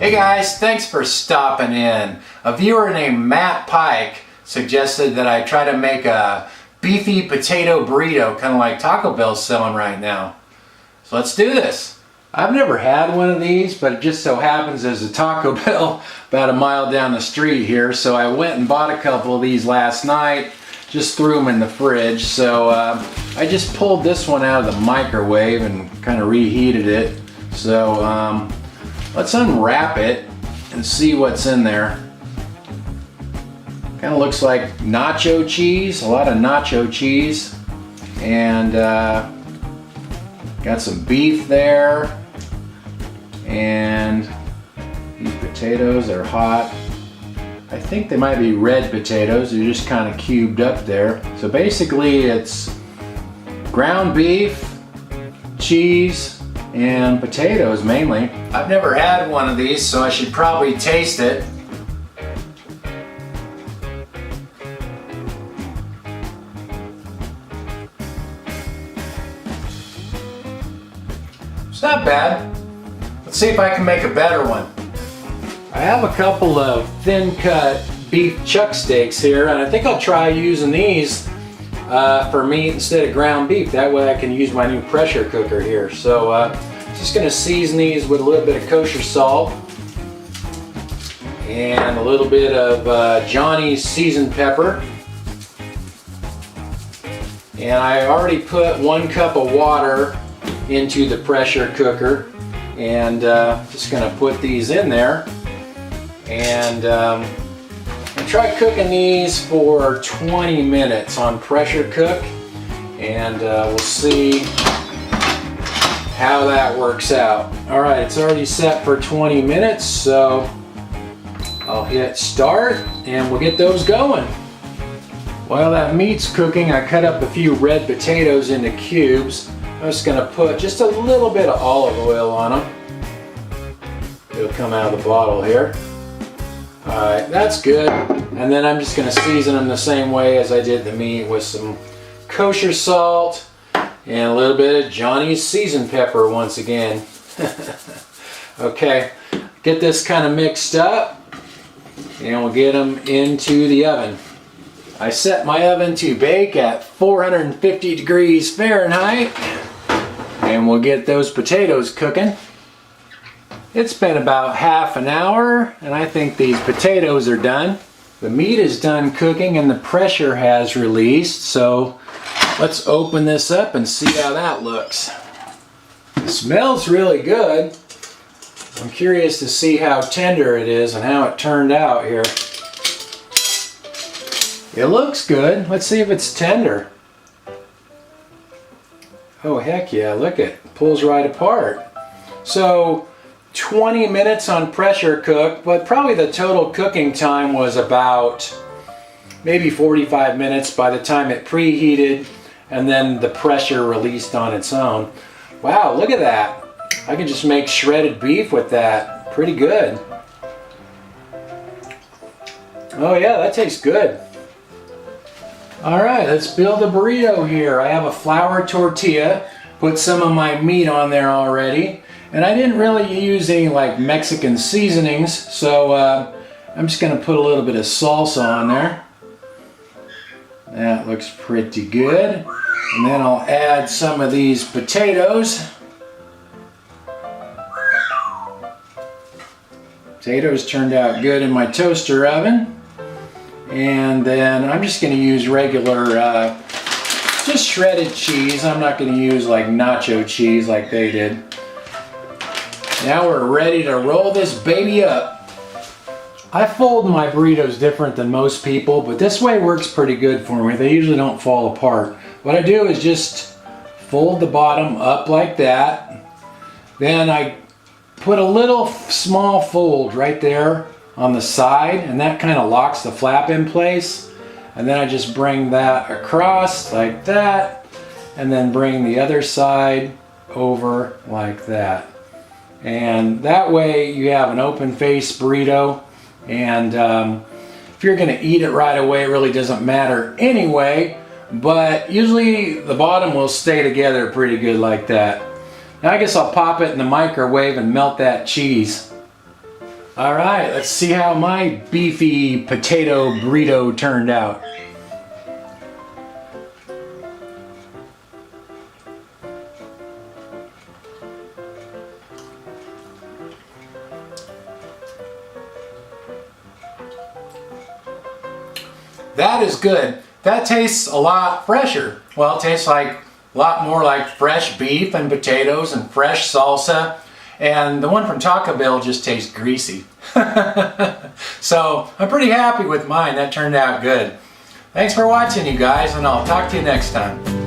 Hey guys, thanks for stopping in. A viewer named Matt Pike suggested that I try to make a beefy potato burrito, kind of like Taco Bell's selling right now. So let's do this. I've never had one of these, but it just so happens there's a Taco Bell about a mile down the street here, so I went and bought a couple of these last night, just threw them in the fridge. So I just pulled this one out of the microwave and kind of reheated it. So let's unwrap it and see what's in there. Kind of looks like nacho cheese, a lot of nacho cheese, and got some beef there, and these potatoes are hot. I think they might be red potatoes, they're just kind of cubed up there. So basically it's ground beef, cheese, and potatoes mainly. I've never had one of these, so I should probably taste it. It's not bad. Let's see if I can make a better one. I have a couple of thin cut beef chuck steaks here, and I think I'll try using these for meat instead of ground beef. That way I can use my new pressure cooker here. So just going to season these with a little bit of kosher salt and a little bit of Johnny's seasoned pepper. And I already put 1 cup of water into the pressure cooker, and just going to put these in there, and I'll try cooking these for 20 minutes on pressure cook, and we'll see how that works out. Alright, it's already set for 20 minutes, so I'll hit start and we'll get those going. While that meat's cooking, I cut up a few red potatoes into cubes. I'm just going to put just a little bit of olive oil on them. It'll come out of the bottle here. Alright, that's good. And then I'm just going to season them the same way as I did the meat, with some kosher salt and a little bit of Johnny's seasoned pepper once again. Okay, get this kind of mixed up and we'll get them into the oven. I set my oven to bake at 450 degrees Fahrenheit, and we'll get those potatoes cooking. It's been about half an hour, and I think these potatoes are done. The meat is done cooking and the pressure has released, so let's open this up and see how that looks. It smells really good. I'm curious to see how tender it is and how it turned out here. It looks good. Let's see if it's tender. Oh heck yeah, look, it pulls right apart. So 20 minutes on pressure cook, but probably the total cooking time was about maybe 45 minutes by the time it preheated and then the pressure released on its own. Wow, look at that. I can just make shredded beef with that. Pretty good. Oh yeah, that tastes good. Alright, let's build a burrito here. I have a flour tortilla, put some of my meat on there already, and I didn't really use any like Mexican seasonings, so I'm just going to put a little bit of salsa on there. That looks pretty good. And then I'll add some of these potatoes. Potatoes turned out good in my toaster oven. And then I'm just going to use regular, just shredded cheese. I'm not going to use like nacho cheese like they did. Now we're ready to roll this baby up. I fold my burritos different than most people, but this way works pretty good for me. They usually don't fall apart. What I do is just fold the bottom up like that. Then I put a little small fold right there on the side, and that kind of locks the flap in place. And then I just bring that across like that, and then bring the other side over like that. And that way you have an open face burrito, and if you're going to eat it right away, it really doesn't matter anyway, but usually the bottom will stay together pretty good like that. Now I guess I'll pop it in the microwave and melt that cheese. All right, let's see how my beefy potato burrito turned out. That is good. That tastes a lot fresher. Well, it tastes like a lot more like fresh beef and potatoes and fresh salsa. And the one from Taco Bell just tastes greasy. So I'm pretty happy with mine. That turned out good. Thanks for watching, you guys, and I'll talk to you next time.